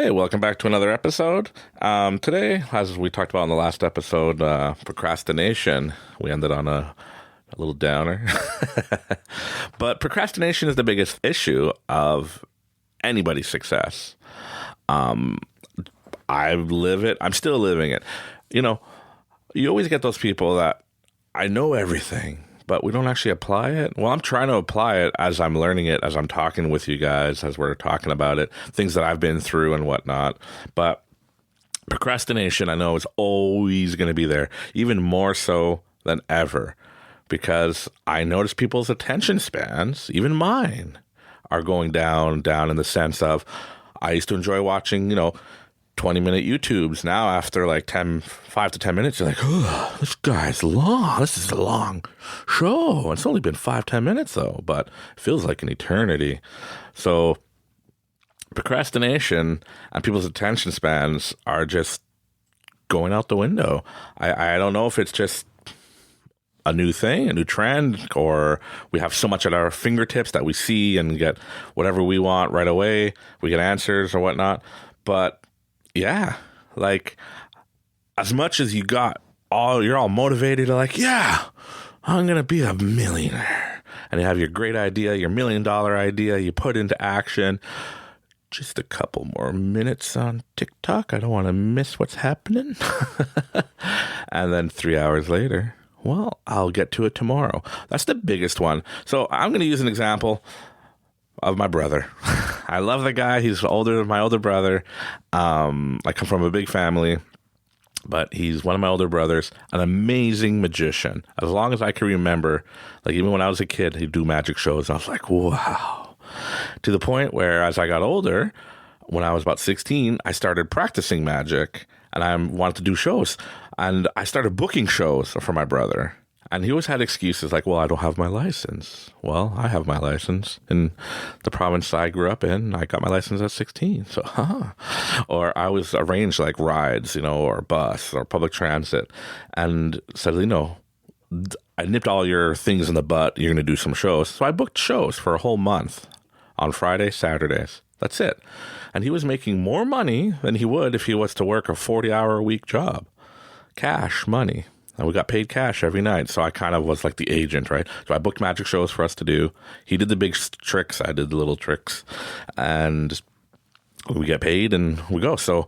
Hey, welcome back to another episode. Today, as we talked about in the last episode, procrastination, we ended on a little downer. But procrastination is the biggest issue of anybody's success. I live it. I'm still living it. You know, you always get those people that I know everything, but we don't actually apply it. Well, I'm trying to apply it as I'm learning it, as I'm talking with you guys, as we're talking about it, things that I've been through and whatnot. But procrastination, I know, is always going to be there, even more so than ever, because I notice people's attention spans, even mine, are going down in the sense of I used to enjoy watching, 20-minute YouTubes. Now, after like 5 to 10 minutes, you're like, oh, this guy's long. This is a long show. It's only been 5-10 minutes, though, but it feels like an eternity. So procrastination and people's attention spans are just going out the window. I don't know if it's just a new thing, a new trend, or we have so much at our fingertips that we see and get whatever we want right away. We get answers or whatnot. But yeah, like as much as you're all motivated to like, yeah, I'm going to be a millionaire. And you have your great idea, your $1 million idea, you put into action. Just a couple more minutes on TikTok. I don't want to miss what's happening. And then 3 hours later, well, I'll get to it tomorrow. That's the biggest one. So I'm going to use an example of my brother. I love the guy. He's older than my older brother. I come from a big family, but he's one of my older brothers, an amazing magician. As long as I can remember, like even when I was a kid, he'd do magic shows. I was like, wow. To the point where as I got older, when I was about 16, I started practicing magic and I wanted to do shows. And I started booking shows for my brother. And he always had excuses like, well, I don't have my license. Well, I have my license. In the province I grew up in, I got my license at 16. So, Or I was arranged like rides, or bus or public transit. And said, I nipped all your things in the butt. You're going to do some shows. So I booked shows for a whole month on Fridays, Saturdays. That's it. And he was making more money than he would if he was to work a 40-hour-a-week job. Cash money. And we got paid cash every night. So I kind of was like the agent, right? So I booked magic shows for us to do. He did the big tricks. I did the little tricks. And we get paid and we go. So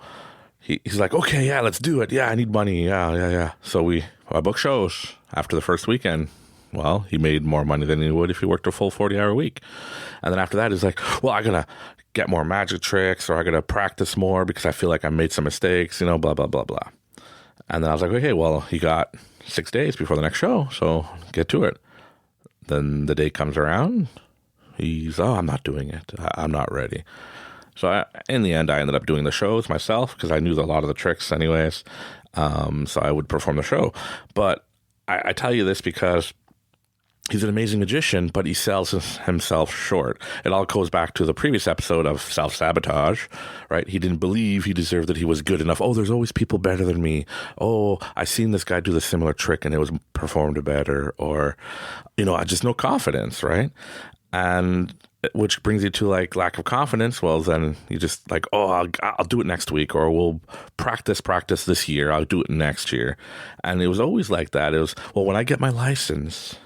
he's like, okay, yeah, let's do it. Yeah, I need money. Yeah. So I booked shows after the first weekend. Well, he made more money than he would if he worked a full 40-hour week. And then after that, he's like, well, I got to get more magic tricks or I got to practice more because I feel like I made some mistakes, blah, blah, blah, blah. And then I was like, okay, well, you got 6 days before the next show, so get to it. Then the day comes around. I'm not doing it. I'm not ready. So in the end, I ended up doing the shows myself because I knew a lot of the tricks anyways. So I would perform the show. But I tell you this because he's an amazing magician, but he sells himself short. It all goes back to the previous episode of self-sabotage, right? He didn't believe he deserved that he was good enough. Oh, there's always people better than me. Oh, I seen this guy do the similar trick and it was performed better. Or, I just no confidence, right? And which brings you to like lack of confidence. Well, then you just like, oh, I'll do it next week, or we'll practice this year. I'll do it next year. And it was always like that. It was, well, when I get my license,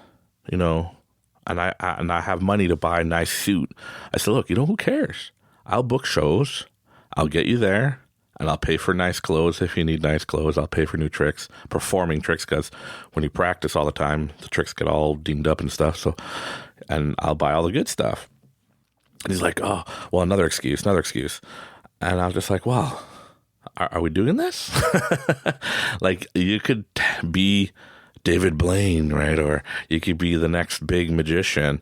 and I have money to buy a nice suit. I said, look, who cares? I'll book shows. I'll get you there and I'll pay for nice clothes. If you need nice clothes, I'll pay for new tricks, performing tricks. Because when you practice all the time, the tricks get all dinged up and stuff. So, and I'll buy all the good stuff. And he's like, oh, well, another excuse. And I was just like, well, are we doing this? Like you could be David Blaine, right? Or you could be the next big magician.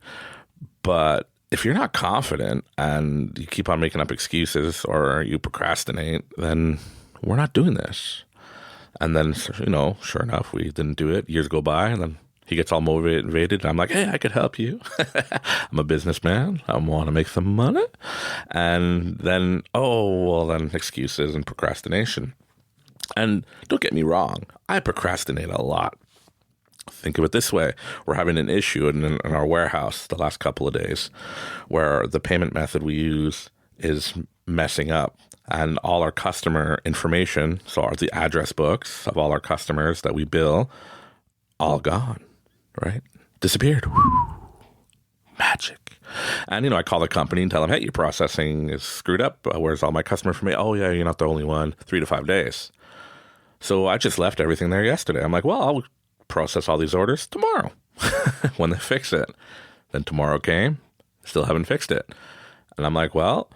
But if you're not confident and you keep on making up excuses or you procrastinate, then we're not doing this. And then, sure enough, we didn't do it. Years go by and then he gets all motivated. And I'm like, hey, I could help you. I'm a businessman. I want to make some money. And then, then excuses and procrastination. And don't get me wrong, I procrastinate a lot. Think of it this way. We're having an issue in our warehouse the last couple of days where the payment method we use is messing up. and all our customer information, so are the address books of all our customers that we bill, all gone, right? Disappeared. Magic. And, I call the company and tell them, hey, your processing is screwed up. Where's all my customer information? Oh, yeah, you're not the only one. 3 to 5 days. So I just left everything there yesterday. I'm like, well, I'll process all these orders tomorrow when they fix it. Then tomorrow came, still haven't fixed it. And I'm like, well,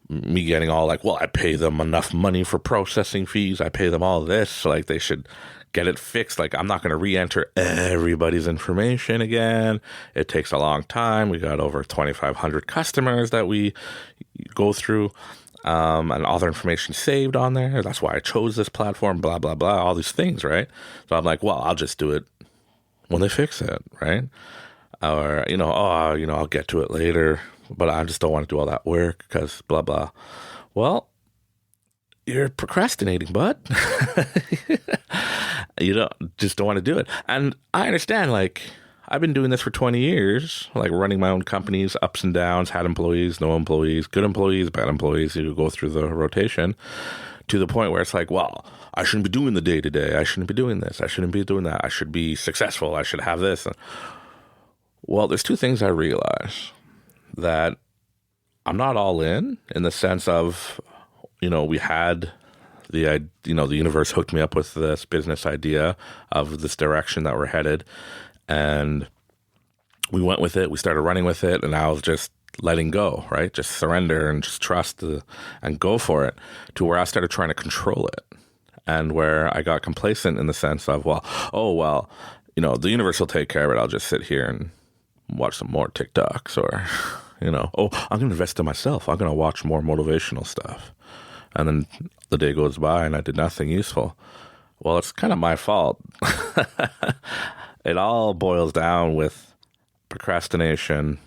me getting all like, well, I pay them enough money for processing fees. I pay them all this. So like they should get it fixed. Like I'm not going to re-enter everybody's information again. It takes a long time. We got over 2,500 customers that we go through, and all their information saved on there. That's why I chose this platform, blah, blah, blah, all these things, right? So I'm like, well, I'll just do it when they fix it, right? Or, I'll get to it later, but I just don't want to do all that work because blah, blah. Well, you're procrastinating, bud. You don't want to do it. And I understand, like, I've been doing this for 20 years, like running my own companies, ups and downs, had employees, no employees, good employees, bad employees. You go through the rotation to the point where it's like, well, I shouldn't be doing the day-to-day. I shouldn't be doing this. I shouldn't be doing that. I should be successful. I should have this. Well, there's two things I realize. That I'm not all in the sense of, we had the universe hooked me up with this business idea of this direction that we're headed. And we went with it. We started running with it. And I was just letting go, right? Just surrender and just trust and go for it, to where I started trying to control it. And where I got complacent in the sense of, the universe will take care of it. I'll just sit here and watch some more TikToks or... I'm going to invest in myself. I'm going to watch more motivational stuff. And then the day goes by and I did nothing useful. Well, it's kind of my fault. It all boils down with procrastination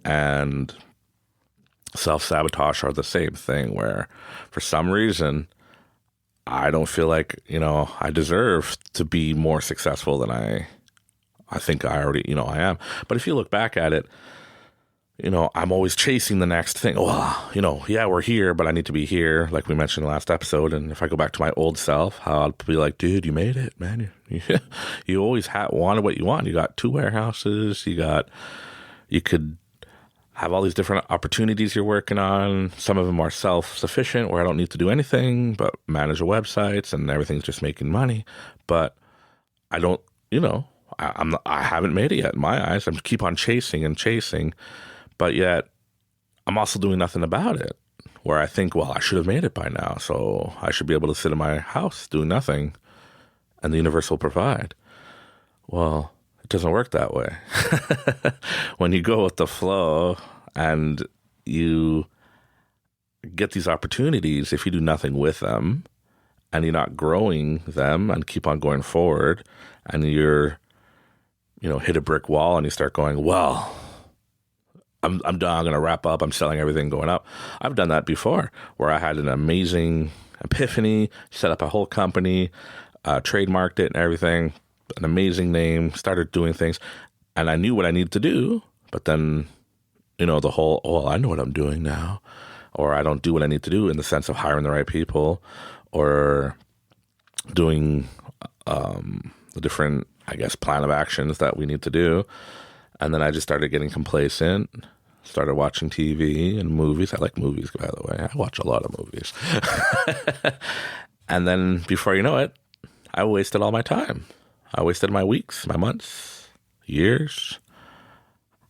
and self-sabotage are the same thing, where for some reason I don't feel like, I deserve to be more successful than I think I already, I am. But if you look back at it, I'm always chasing the next thing. Well, we're here, but I need to be here, like we mentioned in the last episode. And if I go back to my old self, I'll be like, dude, you made it, man. You always wanted what you want. You got 2 warehouses. You could have all these different opportunities you're working on. Some of them are self-sufficient, where I don't need to do anything but manage the websites and everything's just making money. But I don't, I haven't made it yet in my eyes. I keep on chasing and chasing. But yet, I'm also doing nothing about it, where I think, well, I should have made it by now, so I should be able to sit in my house doing nothing, and the universe will provide. Well, it doesn't work that way. When you go with the flow and you get these opportunities, if you do nothing with them, and you're not growing them and keep on going forward, and you're, hit a brick wall and you start going, well, I'm done. I'm going to wrap up. I'm selling everything, going up. I've done that before, where I had an amazing epiphany, set up a whole company, trademarked it and everything, an amazing name, started doing things. And I knew what I needed to do. But then, the whole, I know what I'm doing now. Or I don't do what I need to do in the sense of hiring the right people or doing the different, plan of actions that we need to do. And then I just started getting complacent, started watching TV and movies. I like movies, by the way. I watch a lot of movies. And then before you know it, I wasted all my time. I wasted my weeks, my months, years.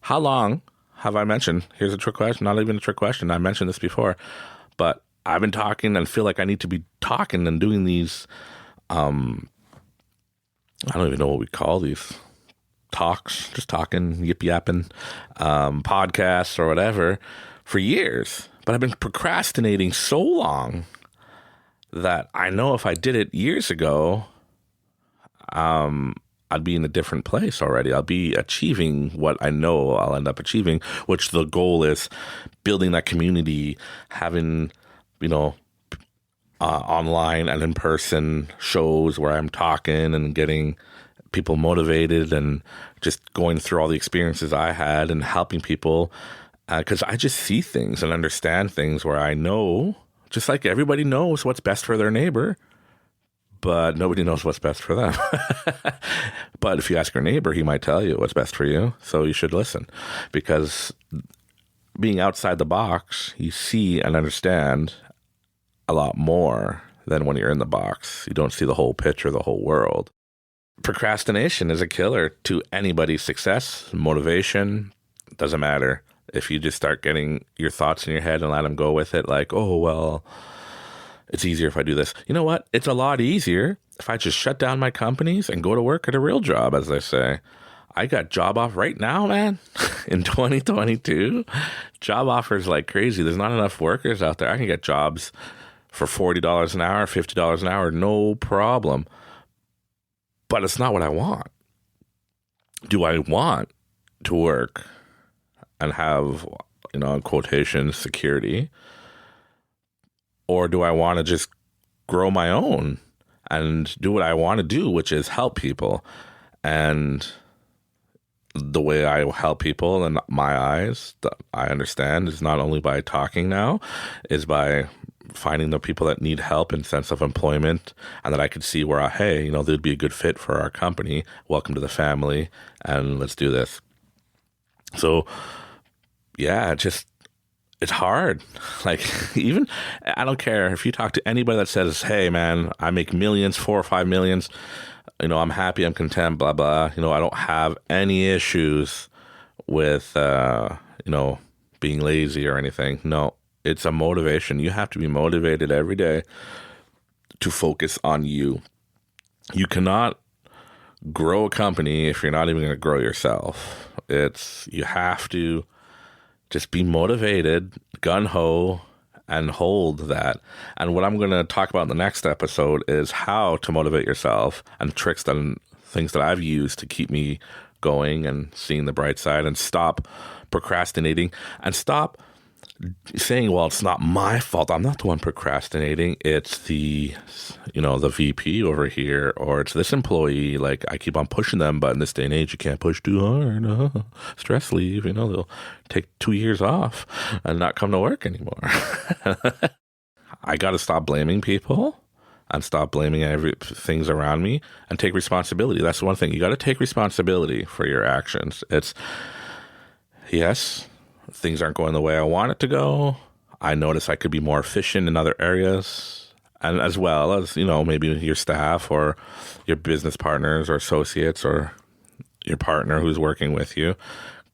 How long have I mentioned? Here's a trick question, not even a trick question. I mentioned this before, but I've been talking and feel like I need to be talking and doing these, I don't even know what we call these. Talks, just talking, yip-yapping, podcasts or whatever for years. But I've been procrastinating so long that I know if I did it years ago, I'd be in a different place already. I'll be achieving what I know I'll end up achieving, which the goal is building that community, having, online and in-person shows where I'm talking and getting people motivated and just going through all the experiences I had and helping people, because I just see things and understand things where I know Just like everybody knows what's best for their neighbor, but nobody knows what's best for them. But if you ask your neighbor, he might tell you what's best for you. So you should listen, because being outside the box, you see and understand a lot more than when you're in the box. You don't see the whole picture, the whole world. Procrastination is a killer to anybody's success, motivation. Doesn't matter. If you just start getting your thoughts in your head and let them go with it, like, oh, well, it's easier if I do this. You know what? It's a lot easier if I just shut down my companies and go to work at a real job, as they say. I got job off right now, man. In 2022, job offers like crazy. There's not enough workers out there. I can get jobs for $40 an hour, $50 an hour, no problem. But it's not what I want. Do I want to work and have, in quotation, security? Or do I want to just grow my own and do what I want to do, which is help people? And the way I help people in my eyes, that I understand, is not only by talking now, is by finding the people that need help in sense of employment, and that I could see where, hey, they'd be a good fit for our company. Welcome to the family, and let's do this. So, yeah, it's hard. Like, even, I don't care if you talk to anybody that says, hey, man, I make millions, 4 or 5 millions. I'm happy, I'm content, blah, blah. I don't have any issues with, being lazy or anything. No, it's a motivation. You have to be motivated every day to focus on you. You cannot grow a company if you're not even going to grow yourself. You have to just be motivated, gung-ho, and hold that. And what I'm going to talk about in the next episode is how to motivate yourself, and tricks and things that I've used to keep me going and seeing the bright side, and stop procrastinating, and stop saying, well, it's not my fault. I'm not the one procrastinating. It's the VP over here, or it's this employee. Like, I keep on pushing them, but in this day and age, you can't push too hard. Stress leave, they'll take 2 years off and not come to work anymore. I got to stop blaming people and stop blaming things around me and take responsibility. That's one thing. You got to take responsibility for your actions. Yes, things aren't going the way I want it to go. I notice I could be more efficient in other areas, and as well as, maybe your staff or your business partners or associates or your partner who's working with you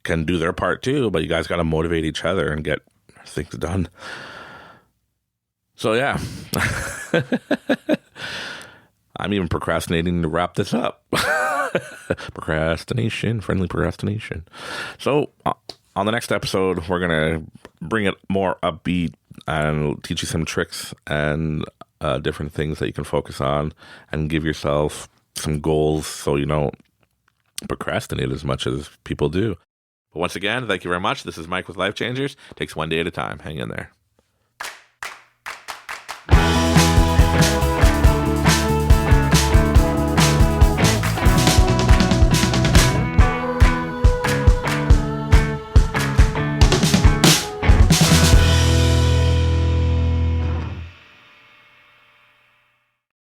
can do their part too, but you guys got to motivate each other and get things done. So yeah, I'm even procrastinating to wrap this up. Procrastination, friendly procrastination. So on the next episode, we're going to bring it more upbeat and teach you some tricks and different things that you can focus on, and give yourself some goals so you don't procrastinate as much as people do. But once again, thank you very much. This is Mike with Life Changers. Takes one day at a time. Hang in there.